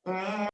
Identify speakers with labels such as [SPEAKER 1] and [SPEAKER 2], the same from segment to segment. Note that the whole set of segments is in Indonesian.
[SPEAKER 1] Ah,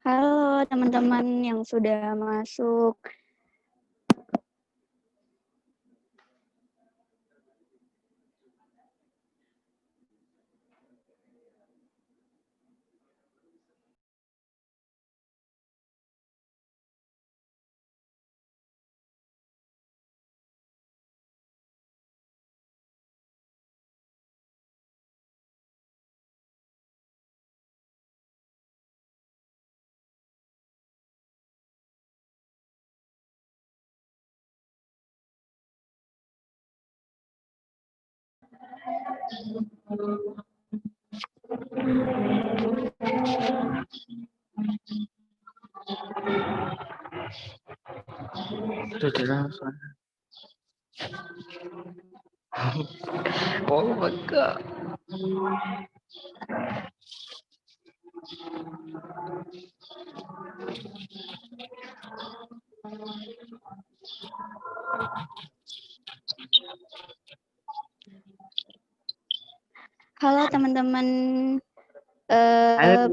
[SPEAKER 2] Halo teman-teman yang sudah masuk.
[SPEAKER 1] Sudah. Oh my god.
[SPEAKER 2] Halo teman-teman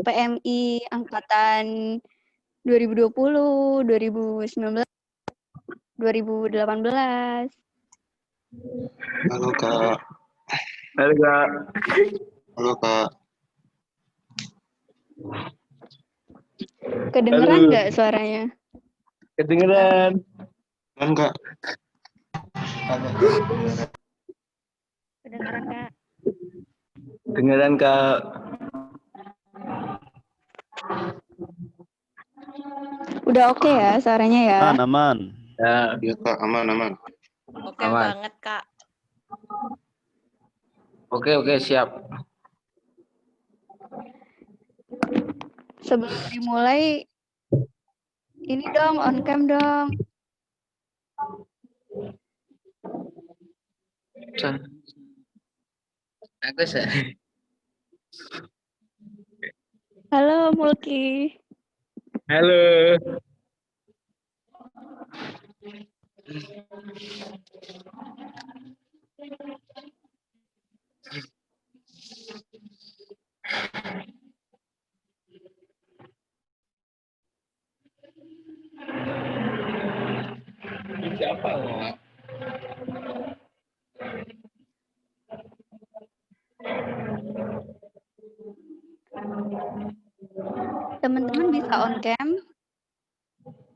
[SPEAKER 2] PMI angkatan 2020, 2019, 2018.
[SPEAKER 3] Halo Kak.
[SPEAKER 1] Halo Kak.
[SPEAKER 3] Halo Kak.
[SPEAKER 2] Kedengeran nggak suaranya?
[SPEAKER 1] Kedengeran.
[SPEAKER 3] Kan Kak.
[SPEAKER 2] Kedengeran Kak.
[SPEAKER 1] Kedengeran Kak.
[SPEAKER 2] Udah oke ya suaranya ya?
[SPEAKER 4] Aman.
[SPEAKER 1] Ya,
[SPEAKER 3] Iya Kak, aman.
[SPEAKER 5] Oke
[SPEAKER 1] Aman.
[SPEAKER 5] banget, Kak.
[SPEAKER 1] Oke, siap.
[SPEAKER 2] Sebelum dimulai, ini dong on cam dong.
[SPEAKER 1] Aku sih.
[SPEAKER 2] Halo Mulki.
[SPEAKER 1] Halo. Siapa Kak?
[SPEAKER 2] Teman-teman bisa on cam?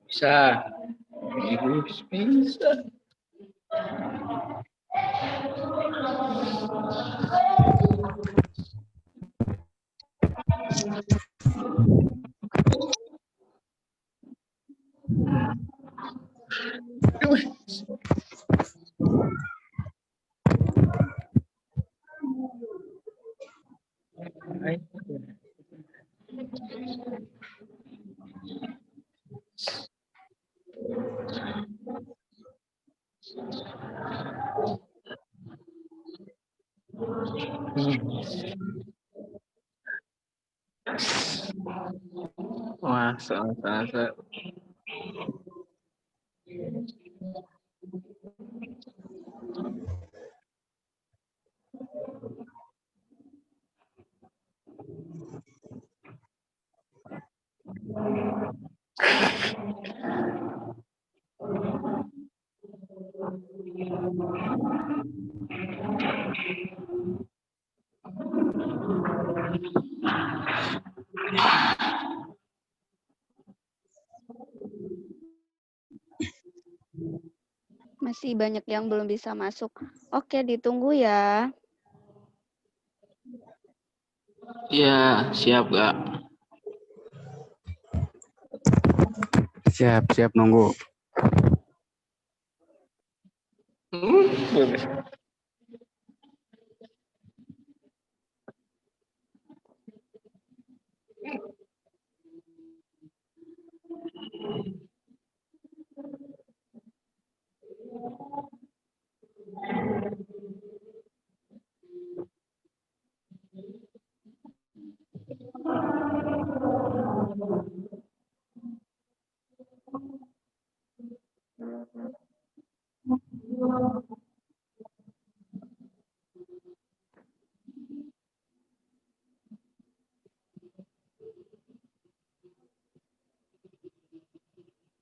[SPEAKER 1] Bisa. Bisa. Wah, salah.
[SPEAKER 2] Masih banyak yang belum bisa masuk. Oke, ditunggu ya.
[SPEAKER 1] Iya, siap Kak.
[SPEAKER 4] Siap nunggu.
[SPEAKER 1] Boleh.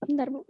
[SPEAKER 2] Bentar, Bu.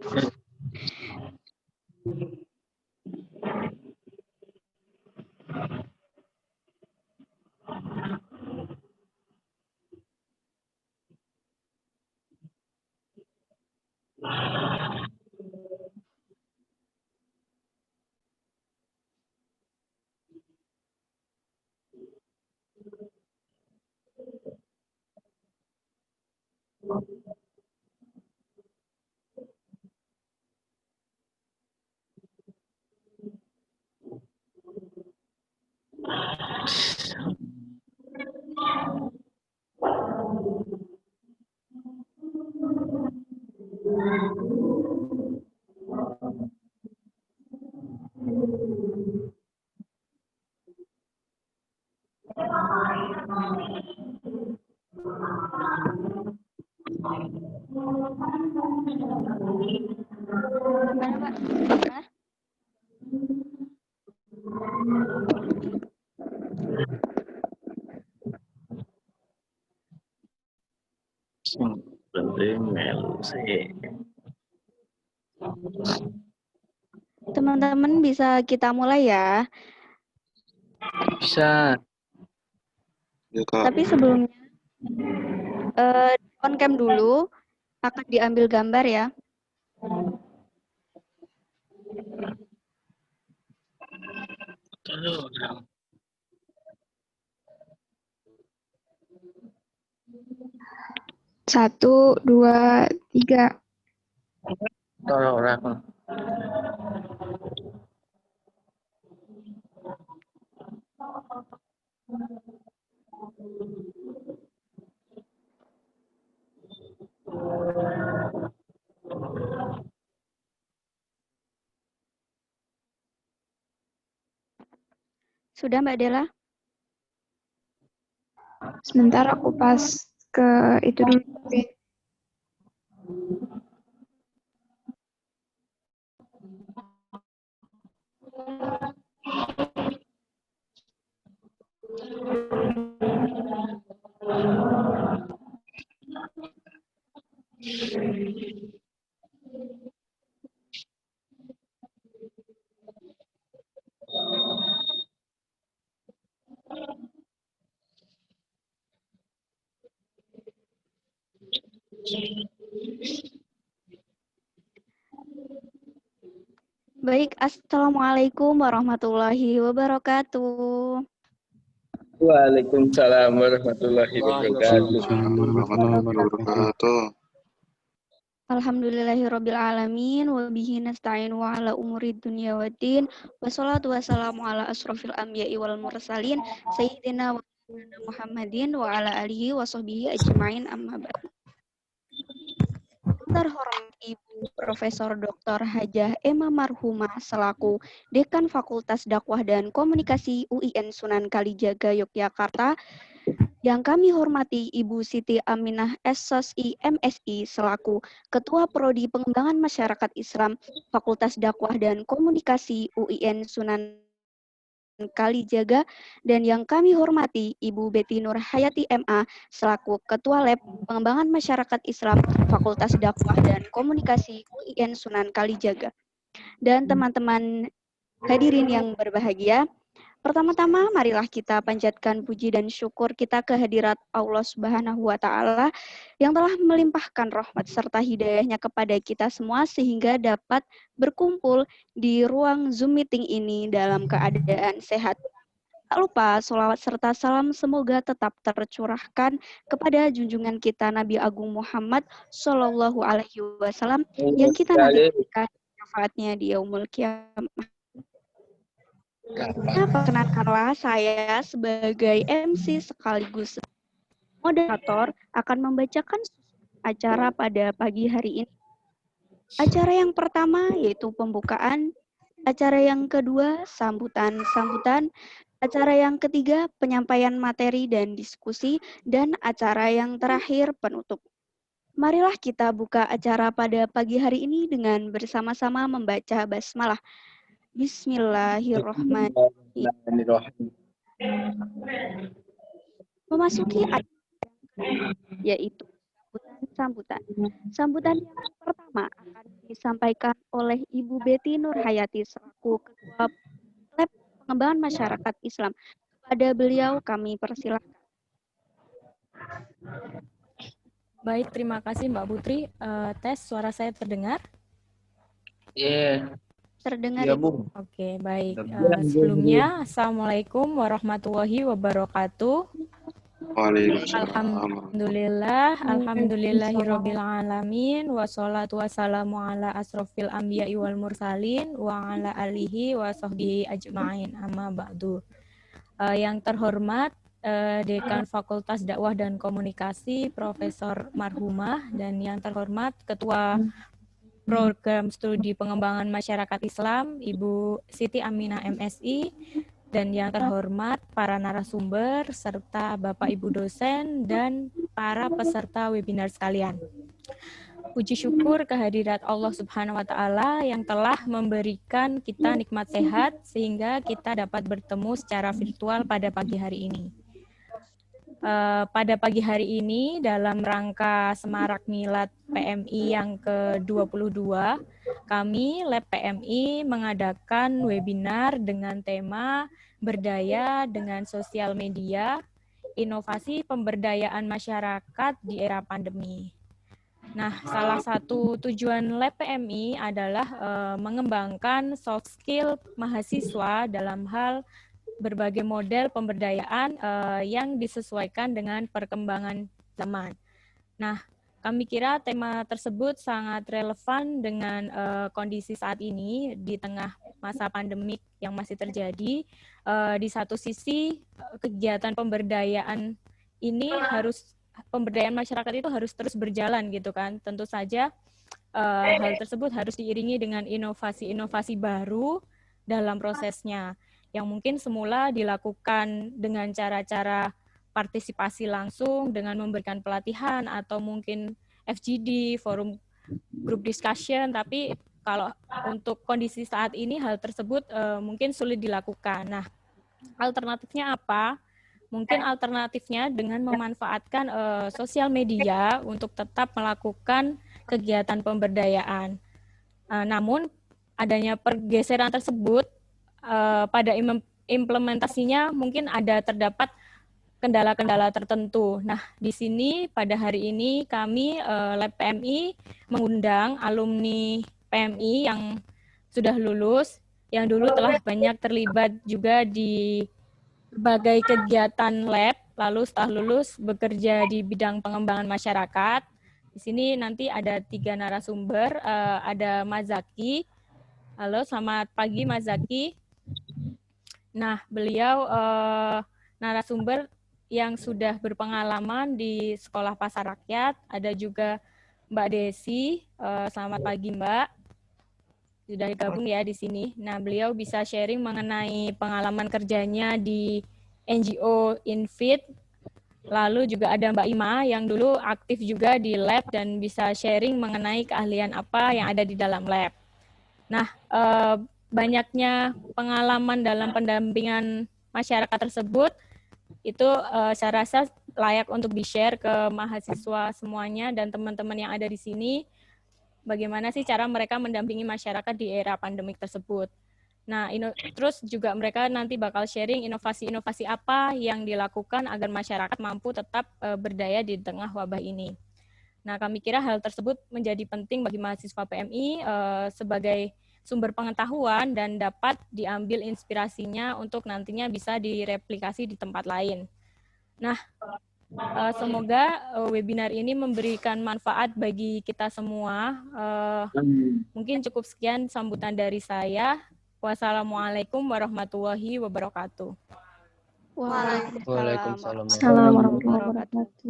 [SPEAKER 2] Gimana, Pak? Gimana? Teman-teman bisa kita mulai ya.
[SPEAKER 1] Bisa.
[SPEAKER 3] Ya kak.
[SPEAKER 2] Tapi sebelumnya on cam dulu akan diambil gambar ya. Satu, dua, tiga.
[SPEAKER 1] Orang.
[SPEAKER 2] Sudah Mbak Dela? Sebentar aku pas ke itu dulu. Baik, Assalamualaikum warahmatullahi wabarakatuh.
[SPEAKER 1] Waalaikumsalam warahmatullahi wabarakatuh.
[SPEAKER 3] Waalaikumsalam warahmatullahi wabarakatuh.
[SPEAKER 2] Alhamdulillahirabbil alamin wa bihi nasta'in wa ala umuri dunya waddin wassalatu wassalamu ala asrofil anbiya'i wal mursalin sayyidina wa Muhammadin wa ala alihi wa sahbihi ajma'in amma ba'du. Terhormat Ibu Profesor Dr. Hajah Emma Marhumah selaku Dekan Fakultas Dakwah dan Komunikasi UIN Sunan Kalijaga Yogyakarta. Yang kami hormati Ibu Siti Aminah SSI MSI selaku Ketua Prodi Pengembangan Masyarakat Islam Fakultas Dakwah dan Komunikasi UIN Sunan Kalijaga, dan yang kami hormati Ibu Betty Nur Hayati MA selaku Ketua Lab Pengembangan Masyarakat Islam Fakultas Dakwah dan Komunikasi UIN Sunan Kalijaga. Dan teman-teman hadirin yang berbahagia, pertama-tama marilah kita panjatkan puji dan syukur kita kehadirat Allah Subhanahu wa Ta'ala yang telah melimpahkan rahmat serta hidayahnya kepada kita semua sehingga dapat berkumpul di ruang Zoom meeting ini dalam keadaan sehat. Tak lupa sholawat serta salam semoga tetap tercurahkan kepada junjungan kita Nabi Agung Muhammad Shallallahu Alaihi Wasallam yang kita nantikan syafaatnya di Yaumul Qiyamah. Perkenankanlah saya sebagai MC sekaligus moderator akan membacakan acara pada pagi hari ini. Acara yang pertama yaitu pembukaan, acara yang kedua sambutan, acara yang ketiga penyampaian materi dan diskusi, dan acara yang terakhir penutup. Marilah kita buka acara pada pagi hari ini dengan bersama-sama membaca basmalah. Bismillahirrahmanirrahim. Memasuki ayat yaitu sambutan. Sambutan yang pertama akan disampaikan oleh Ibu Betty Nur Hayati selaku Ketua Lab Pengembangan Masyarakat Islam. Kepada beliau kami persilahkan.
[SPEAKER 4] Baik, terima kasih Mbak Putri. Tes suara saya terdengar?
[SPEAKER 1] Iya.
[SPEAKER 2] Terdengar
[SPEAKER 1] Iya,
[SPEAKER 2] Ibu.
[SPEAKER 1] Bu.
[SPEAKER 4] Oke, baik. Sebelumnya, Assalamualaikum warahmatullahi wabarakatuh.
[SPEAKER 3] Waalaikumsalam.
[SPEAKER 4] Alhamdulillahirabbil alamin wassalatu wassalamu ala asrofil anbiya'i wal mursalin wa ala alihi wa sahbihi ajma'in amma ba'du. Yang terhormat Dekan Fakultas Dakwah dan Komunikasi Profesor Marhumah, dan yang terhormat Ketua Program Studi Pengembangan Masyarakat Islam Ibu Siti Aminah MSI, dan yang terhormat para narasumber serta Bapak Ibu dosen dan para peserta webinar sekalian. Puji syukur kehadirat Allah Subhanahu wa Ta'ala yang telah memberikan kita nikmat sehat sehingga kita dapat bertemu secara virtual pada pagi hari ini. Pada pagi hari ini dalam rangka Semarak Milad PMI yang ke-22, kami Lab PMI mengadakan webinar dengan tema Berdaya dengan Sosial Media, Inovasi Pemberdayaan Masyarakat di Era Pandemi. Nah, salah satu tujuan Lab PMI adalah mengembangkan soft skill mahasiswa dalam hal berbagai model pemberdayaan yang disesuaikan dengan perkembangan zaman. Nah, kami kira tema tersebut sangat relevan dengan kondisi saat ini di tengah masa pandemik yang masih terjadi. Di satu sisi, kegiatan pemberdayaan ini pemberdayaan masyarakat itu harus terus berjalan gitu kan. Tentu saja hal tersebut harus diiringi dengan inovasi-inovasi baru dalam prosesnya, yang mungkin semula dilakukan dengan cara-cara partisipasi langsung dengan memberikan pelatihan atau mungkin FGD, forum group discussion, tapi kalau untuk kondisi saat ini hal tersebut mungkin sulit dilakukan. Nah, alternatifnya apa? Mungkin alternatifnya dengan memanfaatkan sosial media untuk tetap melakukan kegiatan pemberdayaan. Namun adanya pergeseran tersebut pada implementasinya mungkin terdapat kendala-kendala tertentu. Nah, di sini pada hari ini kami Lab PMI mengundang alumni PMI yang sudah lulus, yang dulu telah banyak terlibat juga di berbagai kegiatan lab, lalu setelah lulus bekerja di bidang pengembangan masyarakat. Di sini nanti ada 3 narasumber, ada Mas Zaki. Halo, selamat pagi Mas Zaki. Nah, beliau narasumber yang sudah berpengalaman di Sekolah Pasar Rakyat. Ada juga Mbak Desi. Selamat pagi Mbak. Sudah gabung ya di sini. Nah, beliau bisa sharing mengenai pengalaman kerjanya di NGO Infit. Lalu juga ada Mbak Ima yang dulu aktif juga di lab dan bisa sharing mengenai keahlian apa yang ada di dalam lab. Nah, banyaknya pengalaman dalam pendampingan masyarakat tersebut itu saya rasa layak untuk di-share ke mahasiswa semuanya dan teman-teman yang ada di sini. Bagaimana sih cara mereka mendampingi masyarakat di era pandemik tersebut. Nah, terus juga mereka nanti bakal sharing inovasi-inovasi apa yang dilakukan agar masyarakat mampu tetap berdaya di tengah wabah ini. Nah, kami kira hal tersebut menjadi penting bagi mahasiswa PMI sebagai sumber pengetahuan dan dapat diambil inspirasinya untuk nantinya bisa direplikasi di tempat lain. Nah, semoga webinar ini memberikan manfaat bagi kita semua. Mungkin cukup sekian sambutan dari saya. Wassalamualaikum warahmatullahi wabarakatuh.
[SPEAKER 1] Waalaikumsalam
[SPEAKER 2] warahmatullahi wabarakatuh.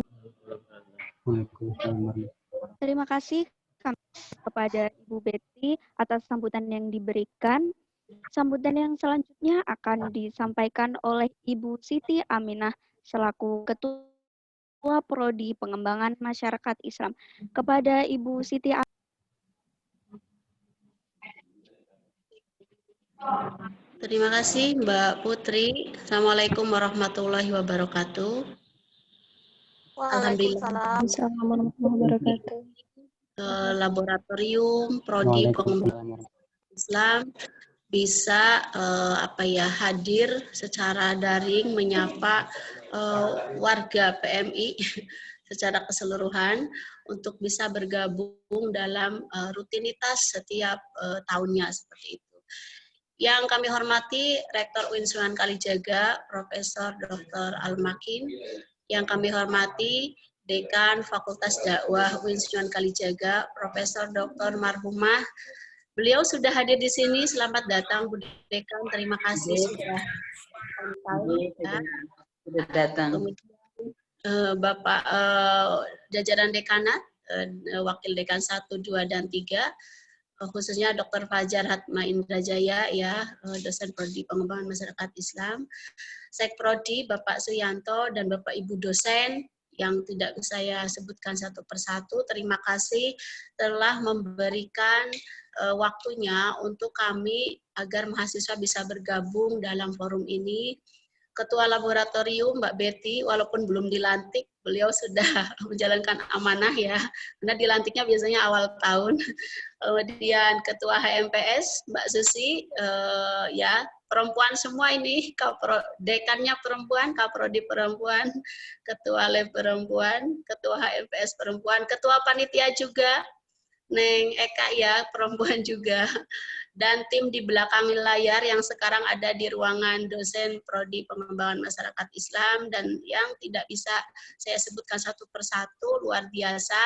[SPEAKER 2] Terima kasih kepada Ibu Betty atas sambutan yang diberikan. Sambutan yang selanjutnya akan disampaikan oleh Ibu Siti Aminah selaku Ketua Prodi Pengembangan Masyarakat Islam. Kepada Ibu Siti
[SPEAKER 5] Terima kasih Mbak Putri. Assalamualaikum warahmatullahi wabarakatuh. Alhamdulillah.
[SPEAKER 2] Assalamualaikum warahmatullahi wabarakatuh.
[SPEAKER 5] Laboratorium Prodi Pengembangan Islam bisa hadir secara daring menyapa warga PMI secara keseluruhan untuk bisa bergabung dalam rutinitas setiap tahunnya seperti itu. Yang kami hormati Rektor UIN Sunan Kalijaga, Profesor Dr. Al-Makin. Yang kami hormati Dekan Fakultas Dakwah UIN Sunan Kalijaga, Profesor Dr. Marhumah. Beliau sudah hadir di sini. Selamat datang Bu Dekan. Terima kasih sudah
[SPEAKER 6] datang.
[SPEAKER 5] Kemudian Bapak jajaran dekanat, Wakil Dekan 1, 2, dan 3, khususnya Dr. Fajar Hatma Indrajaya ya, dosen Prodi Pengembangan Masyarakat Islam, Sekprodi Bapak Suyanto dan Bapak Ibu dosen yang tidak saya sebutkan satu persatu. Terima kasih telah memberikan waktunya untuk kami agar mahasiswa bisa bergabung dalam forum ini. Ketua Laboratorium Mbak Betty, walaupun belum dilantik, beliau sudah menjalankan amanah ya, karena dilantiknya biasanya awal tahun. Kemudian Ketua HMPS Mbak Susi, ya perempuan semua ini, dekannya perempuan, kaprodi perempuan, Ketua Lab perempuan, Ketua HMPS perempuan, Ketua Panitia juga, Neng Eka ya, perempuan juga. Dan tim di belakang layar yang sekarang ada di ruangan dosen Prodi Pengembangan Masyarakat Islam dan yang tidak bisa saya sebutkan satu persatu, luar biasa.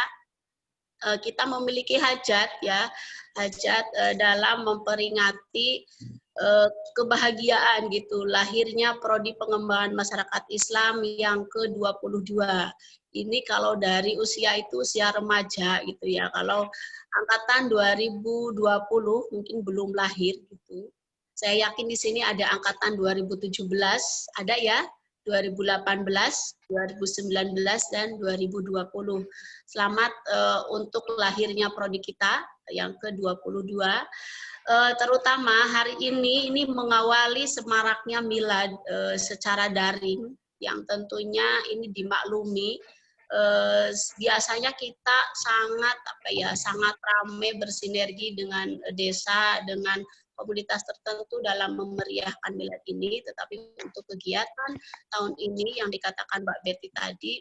[SPEAKER 5] Kita memiliki hajat ya, hajat dalam memperingati kebahagiaan gitu, lahirnya Prodi Pengembangan Masyarakat Islam yang ke-22. Ini kalau dari usia itu usia remaja gitu ya. Kalau angkatan 2020 mungkin belum lahir gitu. Saya yakin di sini ada angkatan 2017, ada ya, 2018, 2019 dan 2020. Selamat untuk lahirnya prodi kita yang ke-22. Terutama hari ini mengawali semaraknya milad secara daring yang tentunya ini dimaklumi. Biasanya kita sangat ramai bersinergi dengan desa, dengan komunitas tertentu dalam memeriahkan milad ini, tetapi untuk kegiatan tahun ini yang dikatakan Mbak Betty tadi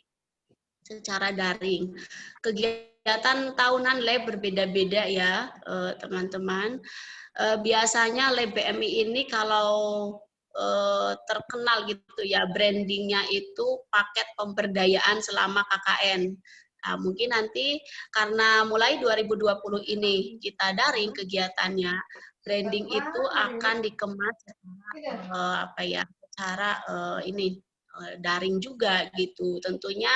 [SPEAKER 5] secara daring. Kegiatan tahunan lab berbeda-beda ya teman-teman. Biasanya lab BMI ini kalau terkenal gitu ya, brandingnya itu paket pemberdayaan selama KKN. Nah, mungkin nanti karena mulai 2020 ini kita daring kegiatannya, branding itu akan dikemas secara daring juga gitu. Tentunya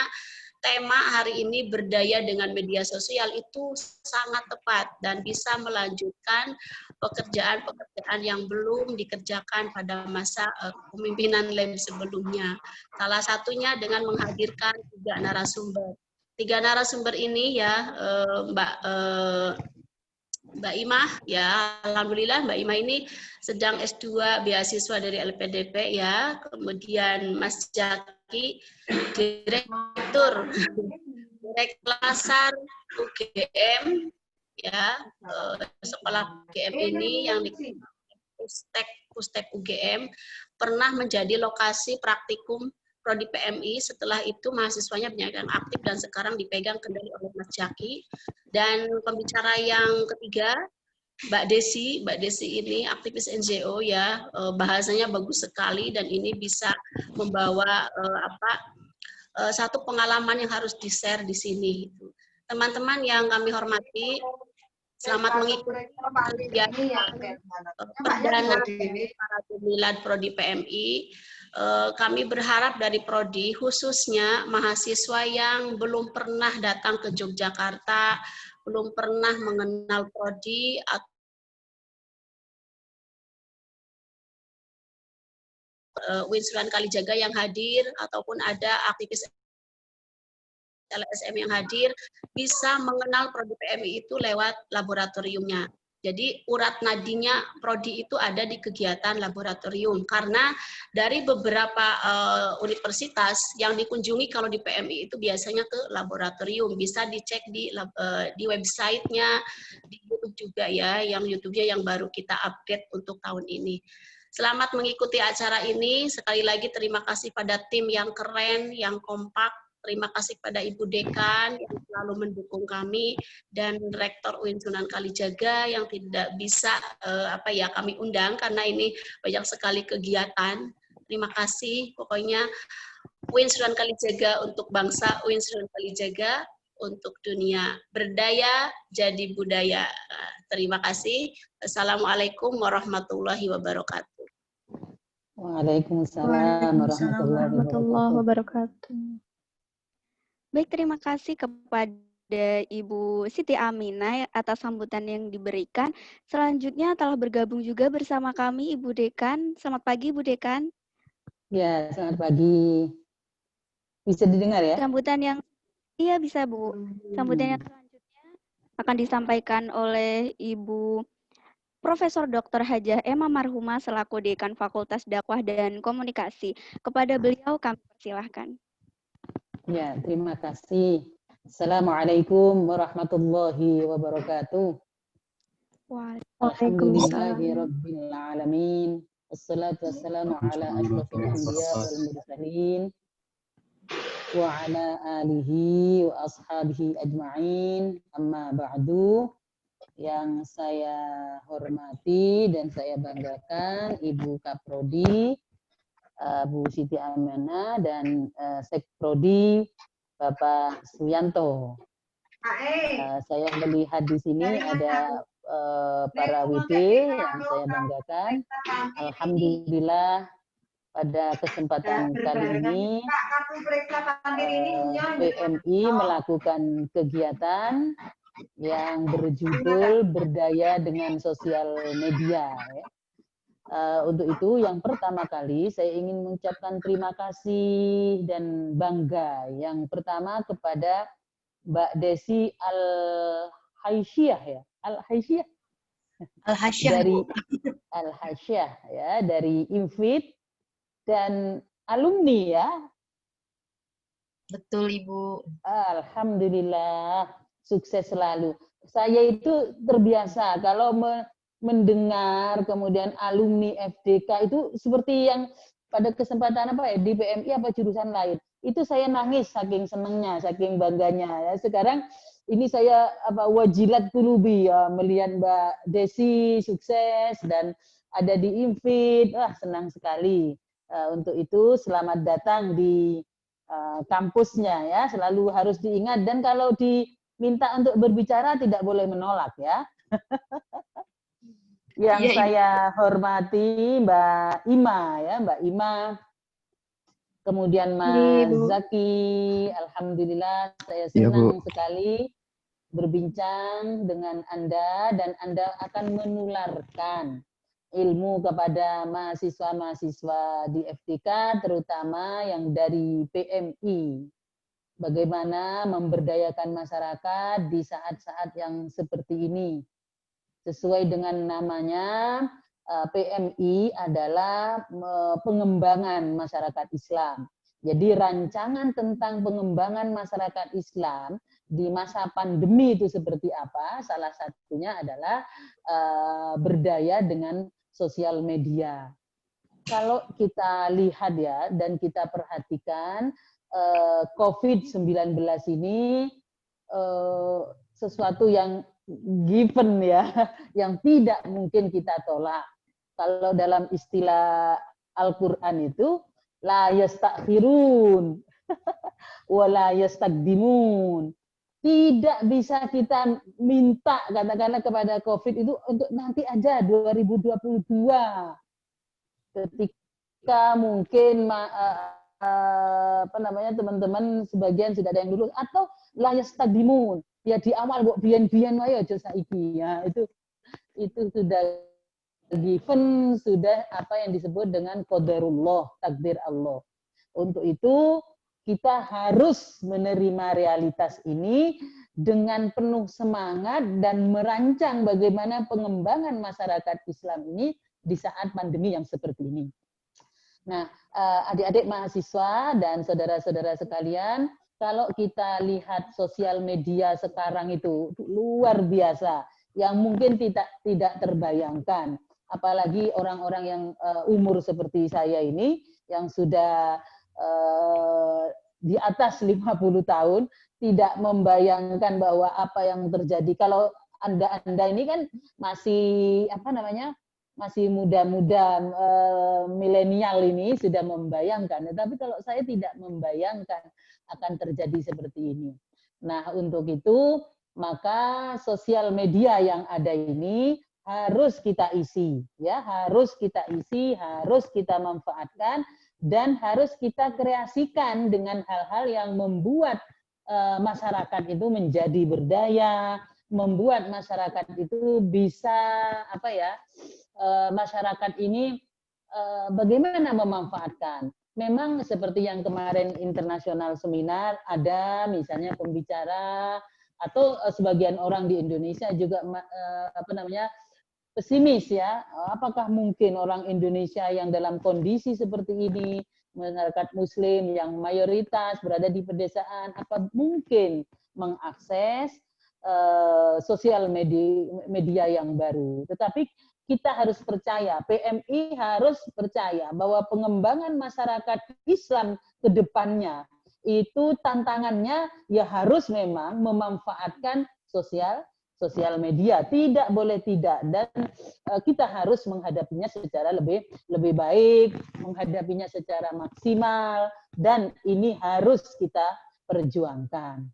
[SPEAKER 5] tema hari ini berdaya dengan media sosial itu sangat tepat dan bisa melanjutkan pekerjaan-pekerjaan yang belum dikerjakan pada masa kepemimpinan lab sebelumnya. Salah satunya dengan menghadirkan 3 narasumber. 3 narasumber ini ya Mbak Imah ya, alhamdulillah Mbak Imah ini sedang S2 beasiswa dari LPDP ya. Kemudian Mas Jaki, Direktur Lasar UGM ya, sekolah UGM ini yang di Pustek UGM pernah menjadi lokasi praktikum Prodi PMI. Setelah itu mahasiswanya banyak yang aktif dan sekarang dipegang kendali oleh Mas Jaki. Dan pembicara yang ketiga Mbak Desi ini aktivis NGO ya, bahasanya bagus sekali dan ini bisa membawa satu pengalaman yang harus di-share di sini. Teman-teman yang kami hormati, selamat mengikuti perdana para milad Prodi PMI. Kami berharap dari Prodi, khususnya mahasiswa yang belum pernah datang ke Yogyakarta, belum pernah mengenal Prodi, UIN Sunan Kalijaga yang hadir, ataupun ada aktivis LSM yang hadir, bisa mengenal Prodi PMI itu lewat laboratoriumnya. Jadi urat nadinya Prodi itu ada di kegiatan laboratorium, karena dari beberapa universitas yang dikunjungi kalau di PMI itu biasanya ke laboratorium. Bisa dicek di websitenya, di YouTube juga ya, yang YouTube-nya yang baru kita update untuk tahun ini. Selamat mengikuti acara ini. Sekali lagi terima kasih pada tim yang keren, yang kompak. Terima kasih pada Ibu Dekan yang selalu mendukung kami dan Rektor UIN Sunan Kalijaga yang tidak bisa kami undang karena ini banyak sekali kegiatan. Terima kasih. Pokoknya UIN Sunan Kalijaga untuk bangsa, UIN Sunan Kalijaga untuk dunia. Berdaya jadi budaya. Terima kasih. Assalamualaikum warahmatullahi wabarakatuh.
[SPEAKER 6] Waalaikumsalam warahmatullahi wabarakatuh.
[SPEAKER 2] Baik, terima kasih kepada Ibu Siti Aminah atas sambutan yang diberikan. Selanjutnya telah bergabung juga bersama kami Ibu Dekan. Selamat pagi Ibu Dekan.
[SPEAKER 6] Ya, selamat pagi. Bisa didengar ya?
[SPEAKER 2] Sambutan yang iya bisa Bu. Sambutan yang selanjutnya akan disampaikan oleh Ibu Profesor Dr. Hajah Emma Marhumah selaku Dekan Fakultas Dakwah dan Komunikasi. Kepada beliau kami persilahkan.
[SPEAKER 6] Ya, terima kasih. Assalamualaikum warahmatullahi wabarakatuh. Alhamdulillahi rabbil alamin. Wassalatu wassalamu ala asyrafil anbiya wal mursalin wa ala alihi wa ashabihi ajma'in. Amma ba'du. Yang saya hormati dan saya banggakan Ibu Kaprodi, Bu Siti Aminah, dan Sekprodi Bapak Suyanto. Saya melihat di sini ada para WD yang saya banggakan. Alhamdulillah pada kesempatan kali ini PMI melakukan kegiatan yang berjudul Berdaya dengan Sosial Media. Untuk itu yang pertama kali saya ingin mengucapkan terima kasih dan bangga. Yang pertama kepada Mbak Desi Al-Haisyah ya, Al-Haisyah dari Al-Haisyah ya, dari Invit dan alumni ya.
[SPEAKER 7] Betul Ibu.
[SPEAKER 6] Alhamdulillah, sukses selalu. Saya itu terbiasa kalau mendengar kemudian alumni FDK itu seperti yang pada kesempatan apa ya di PMI apa jurusan lain. Itu saya nangis saking senengnya, saking bangganya ya. Sekarang ini saya wajilat qulubi ya melihat Mbak Desi sukses dan ada di Invit. Senang sekali. Untuk itu selamat datang di kampusnya ya, selalu harus diingat dan kalau diminta untuk berbicara tidak boleh menolak ya. Yang saya hormati Mbak Ima ya, Mbak Ima. Kemudian Mas Zaki, alhamdulillah saya senang sekali berbincang dengan Anda dan Anda akan menularkan ilmu kepada mahasiswa-mahasiswa di FDK, terutama yang dari PMI. Bagaimana memberdayakan masyarakat di saat-saat yang seperti ini. Sesuai dengan namanya, PMI adalah pengembangan masyarakat Islam. Jadi rancangan tentang pengembangan masyarakat Islam di masa pandemi itu seperti apa? Salah satunya adalah berdaya dengan sosial media. Kalau kita lihat ya dan kita perhatikan COVID-19 ini sesuatu yang given ya, yang tidak mungkin kita tolak. Kalau dalam istilah Al-Quran itu la yastakhirun wa la yastaqdimun. Tidak bisa kita minta katakanlah kepada COVID itu untuk nanti aja 2022. Ketika mungkin teman-teman sebagian sudah ada yang lulus atau la yastaqdimun. Ya di awal kok biyen-biyen wae aja saiki ya. Itu sudah given, sudah apa yang disebut dengan qadarullah, takdir Allah. Untuk itu kita harus menerima realitas ini dengan penuh semangat dan merancang bagaimana pengembangan masyarakat Islam ini di saat pandemi yang seperti ini. Nah, adik-adik mahasiswa dan saudara-saudara sekalian, kalau kita lihat sosial media sekarang itu luar biasa, yang mungkin tidak terbayangkan. Apalagi orang-orang yang umur seperti saya ini, yang sudah di atas 50 tahun tidak membayangkan bahwa apa yang terjadi. Kalau Anda ini kan masih masih muda-muda milenial ini sudah membayangkan. Tetapi kalau saya tidak membayangkan akan terjadi seperti ini. Nah, untuk itu maka sosial media yang ada ini harus kita isi, ya, harus kita isi, harus kita manfaatkan dan harus kita kreasikan dengan hal-hal yang membuat masyarakat itu menjadi berdaya, membuat masyarakat itu bisa masyarakat ini bagaimana memanfaatkan. Memang seperti yang kemarin internasional seminar ada misalnya pembicara atau sebagian orang di Indonesia juga pesimis ya, apakah mungkin orang Indonesia yang dalam kondisi seperti ini, masyarakat Muslim yang mayoritas berada di pedesaan, apa mungkin mengakses sosial media yang baru. Tetapi kita harus percaya, PMI harus percaya bahwa pengembangan masyarakat Islam ke depannya itu tantangannya ya harus memang memanfaatkan sosial media, tidak boleh tidak, dan kita harus menghadapinya secara lebih baik, menghadapinya secara maksimal, dan ini harus kita perjuangkan.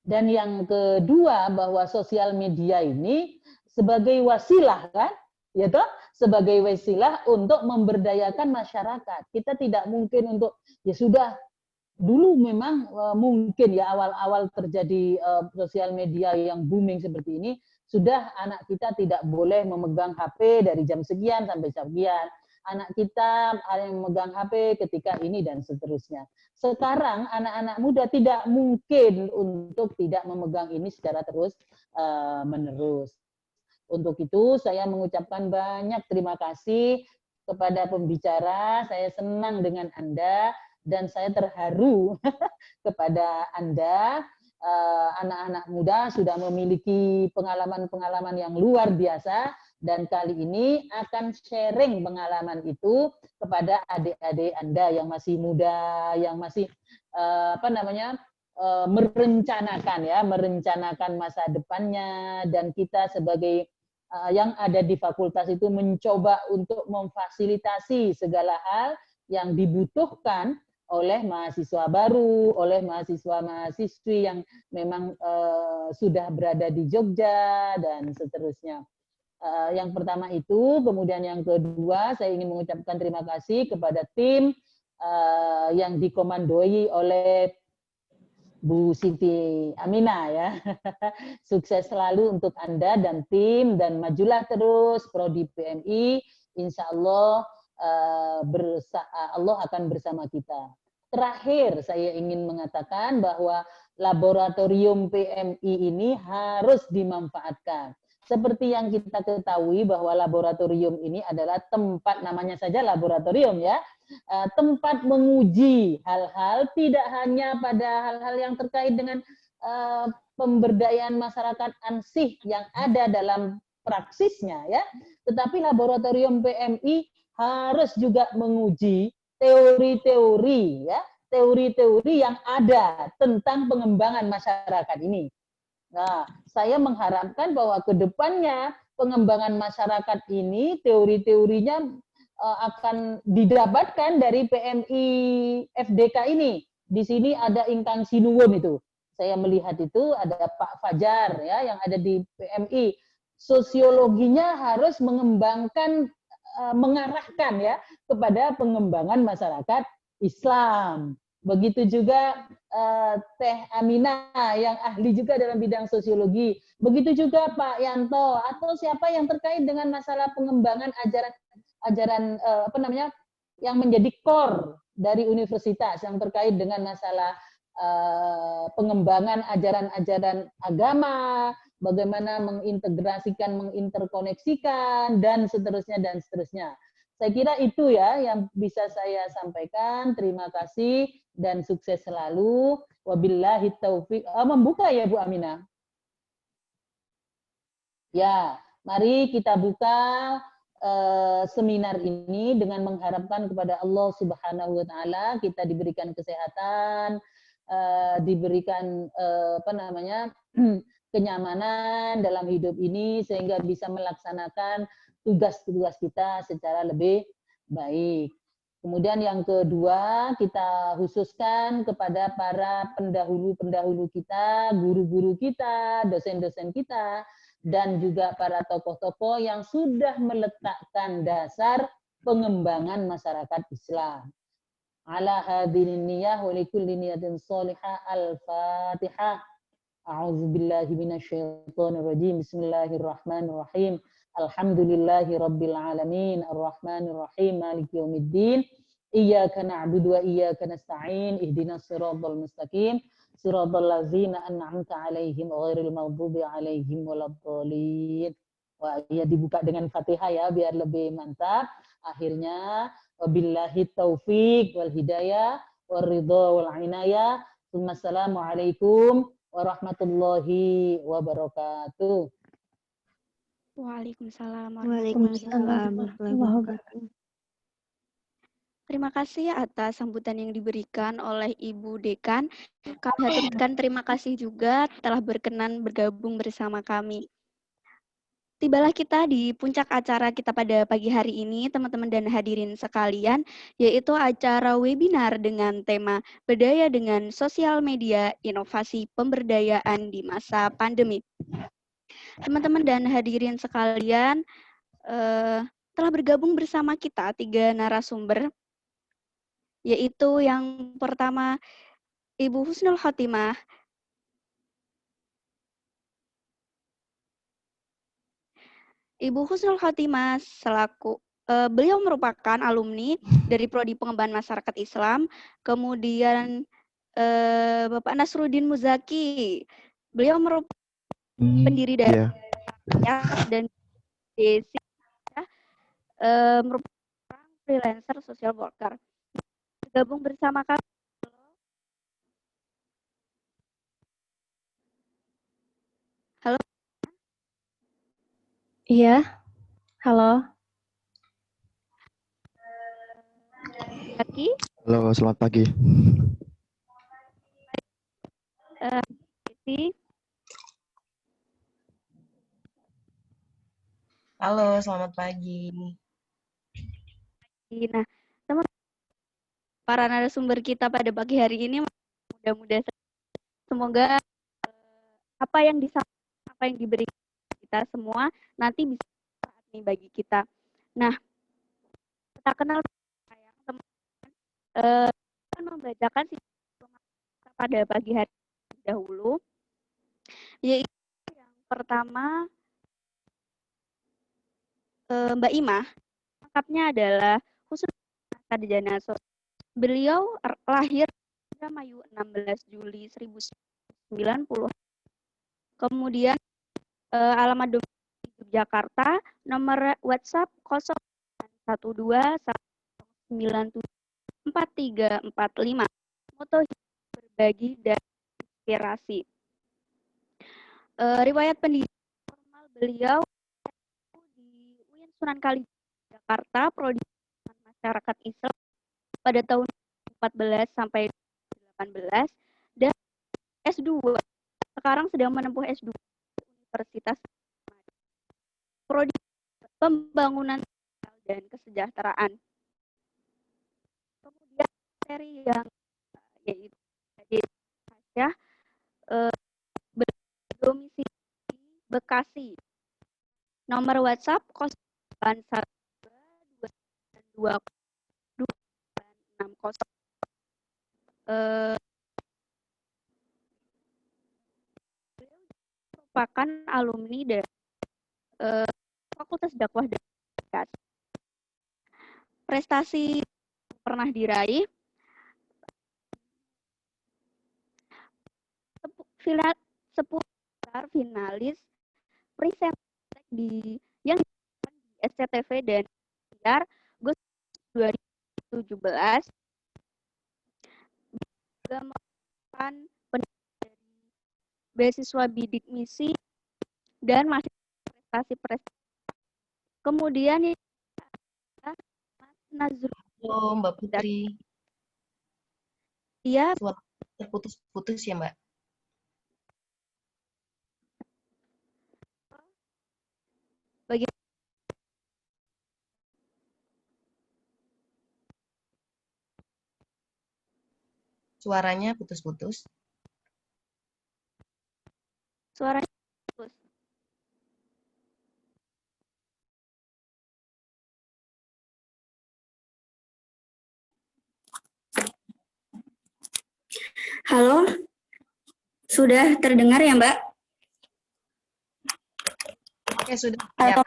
[SPEAKER 6] Dan yang kedua, bahwa sosial media ini sebagai wasilah kan, ya toh, sebagai wasilah untuk memberdayakan masyarakat. Kita tidak mungkin untuk ya sudah. Dulu memang mungkin ya awal-awal terjadi sosial media yang booming seperti ini, sudah anak kita tidak boleh memegang HP dari jam sekian sampai sekian. Anak kita ada yang memegang HP ketika ini dan seterusnya. Sekarang anak-anak muda tidak mungkin untuk tidak memegang ini secara terus menerus. Untuk itu saya mengucapkan banyak terima kasih kepada pembicara. Saya senang dengan Anda. Dan saya terharu kepada Anda, anak-anak muda sudah memiliki pengalaman-pengalaman yang luar biasa, dan kali ini akan sharing pengalaman itu kepada adik-adik Anda yang masih muda, yang masih merencanakan masa depannya, dan kita sebagai yang ada di fakultas itu mencoba untuk memfasilitasi segala hal yang dibutuhkan oleh mahasiswa baru, oleh mahasiswa-mahasiswi yang memang sudah berada di Jogja, dan seterusnya. Yang pertama itu, kemudian yang kedua, saya ingin mengucapkan terima kasih kepada tim yang dikomandoi oleh Bu Siti Aminah ya. Sukses selalu untuk Anda dan tim, dan majulah terus Prodi PMI, insya Allah Allah akan bersama kita. Terakhir, saya ingin mengatakan bahwa laboratorium PMI ini harus dimanfaatkan. Seperti yang kita ketahui bahwa laboratorium ini adalah tempat, namanya saja laboratorium ya, tempat menguji hal-hal, tidak hanya pada hal-hal yang terkait dengan pemberdayaan masyarakat ansih yang ada dalam praksisnya ya, tetapi laboratorium PMI harus juga menguji teori-teori ya, teori-teori yang ada tentang pengembangan masyarakat ini. Nah, saya mengharapkan bahwa ke depannya pengembangan masyarakat ini teori-teorinya akan didapatkan dari PMI FDK ini. Di sini ada Ingkang Sinuwun itu. Saya melihat itu ada Pak Fajar ya yang ada di PMI. Sosiologinya harus mengembangkan, mengarahkan ya kepada pengembangan masyarakat Islam. Begitu juga Teh Aminah yang ahli juga dalam bidang sosiologi. Begitu juga Pak Yanto atau siapa yang terkait dengan masalah pengembangan ajaran yang menjadi core dari universitas yang terkait dengan masalah pengembangan ajaran-ajaran agama, bagaimana mengintegrasikan, menginterkoneksikan, dan seterusnya, dan seterusnya. Saya kira itu ya yang bisa saya sampaikan. Terima kasih dan sukses selalu. Wabillahi taufiq. Membuka ya Bu Aminah? Ya, mari kita buka seminar ini dengan mengharapkan kepada Allah Subhanahu wa taala kita diberikan kesehatan, diberikan kenyamanan dalam hidup ini sehingga bisa melaksanakan tugas-tugas kita secara lebih baik. Kemudian yang kedua, kita khususkan kepada para pendahulu-pendahulu kita, guru-guru kita, dosen-dosen kita, dan juga para tokoh-tokoh yang sudah meletakkan dasar pengembangan masyarakat Islam. ala hadhihi niyyah wa likulli niyatin shalihah. Al-Fatihah. A'udzu billahi minasyaitonir rajim. Bismillahirrahmanirrahim. Alhamdulillahi rabbil alamin. Arrahmanir rahim. Maliki yaumiddin. Iyyaka na'budu wa iyyaka nasta'in. Ihdinas siratal mustaqim. Siratal ladzina an'amta 'alaihim ghairil maghdubi 'alaihim waladdallin. Wah, ya dibuka dengan Fatihah ya biar lebih mantap. Akhirnya wabillahi taufik wal hidayah wal ridha wal inayah. Wassalamualaikum warahmatullahi wabarakatuh.
[SPEAKER 2] Waalaikumsalam
[SPEAKER 7] Waalaikumsalam warahmatullahi wabarakatuh.
[SPEAKER 2] Terima kasih atas sambutan yang diberikan oleh Ibu Dekan. Kami haturkan terima kasih juga telah berkenan bergabung bersama kami. Tibalah kita di puncak acara kita pada pagi hari ini, teman-teman dan hadirin sekalian, yaitu acara webinar dengan tema Berdaya dengan Sosial Media, Inovasi Pemberdayaan di Masa Pandemi. Teman-teman dan hadirin sekalian, telah bergabung bersama kita 3 narasumber, yaitu yang pertama Ibu Husnul Khotimah. Ibu Husnul Khotimah selaku beliau merupakan alumni dari Prodi Pengembangan Masyarakat Islam, kemudian Bapak Nasruddin Muzaki, beliau merupakan pendiri dari dan Desi, merupakan freelancer social worker. Bergabung bersama kami. Halo.
[SPEAKER 7] Iya, halo.
[SPEAKER 2] Zaki.
[SPEAKER 8] Halo, selamat pagi.
[SPEAKER 2] Desi.
[SPEAKER 9] Halo, selamat pagi.
[SPEAKER 2] Nah, teman para narasumber kita pada pagi hari ini mudah-mudahan semoga apa yang disampaikan, apa yang diberikan kita semua nanti bisa bermanfaat nih bagi kita. Nah, kita kenal teman-teman akan membacakan pada pagi hari dahulu, yaitu yang pertama Mbak Imah, lengkapnya adalah khusus sarjana sosial. Beliau lahir pada 16 Juli 1990. Kemudian alamat domisili Yogyakarta, nomor WhatsApp 01219744345. Moto berbagi dan inspirasi. Riwayat pendidikan formal beliau di UIN Sunan Kalijaga Jakarta, Prodi Masyarakat Islam pada tahun 2014 sampai 2018, dan S2 sekarang sedang menempuh S2 Universitas Prodi Pembangunan dan Kesejahteraan. Kemudian seri yang yaitu Aisyah berdomisili Bekasi. Nomor WhatsApp 08122260. Merupakan alumni dari Fakultas Dakwah dan Komunikasi. Prestasi pernah diraih seputar finalis presentasi di yang di SCTV dan Siar Agustus 2017, juga merupakan dari beasiswa bidik misi dan masih prestasi-prestasi. Kemudian Mas Nazrul.
[SPEAKER 9] Halo, Mbak Putri.
[SPEAKER 2] Iya.
[SPEAKER 9] Suara terputus-putus ya, Mbak?
[SPEAKER 2] Bagaimana?
[SPEAKER 9] Suaranya putus-putus.
[SPEAKER 2] Suaranya putus.
[SPEAKER 8] Halo, sudah terdengar ya, Mbak?
[SPEAKER 9] Oke, sudah
[SPEAKER 8] Atau
[SPEAKER 9] siap.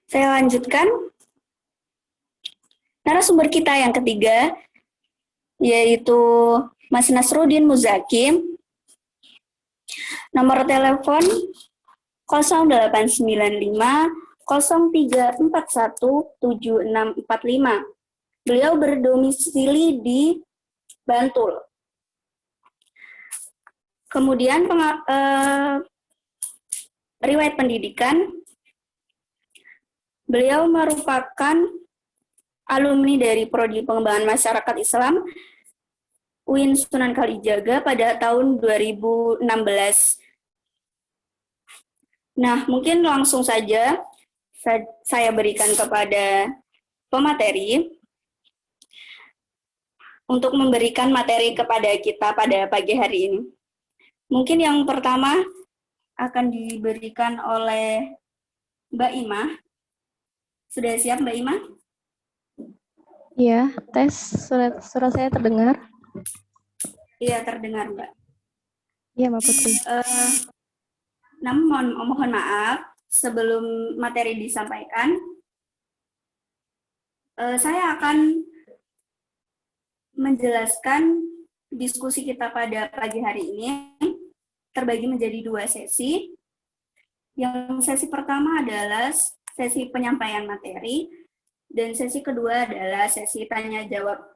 [SPEAKER 8] saya lanjutkan. Narasumber kita yang ketiga, yaitu Mas Nasruddin Muzakim. Nomor telepon 0895 0341 7645. Beliau berdomisili di Bantul. Kemudian riwayat pendidikan, beliau merupakan alumni dari Prodi Pengembangan Masyarakat Islam UIN Sunan Kalijaga pada tahun 2016. Nah, mungkin langsung saja saya berikan kepada pemateri untuk memberikan materi kepada kita pada pagi hari ini. Mungkin yang pertama akan diberikan oleh Mbak Ima. Sudah siap Mbak Ima?
[SPEAKER 7] Iya, tes suara saya terdengar?
[SPEAKER 8] Iya, terdengar Mbak.
[SPEAKER 7] Iya, Mbak Putri.
[SPEAKER 8] Namun mohon maaf, sebelum materi disampaikan, saya akan menjelaskan diskusi kita pada pagi hari ini terbagi menjadi 2 sesi. Yang sesi pertama adalah sesi penyampaian materi, dan sesi kedua adalah sesi tanya jawab.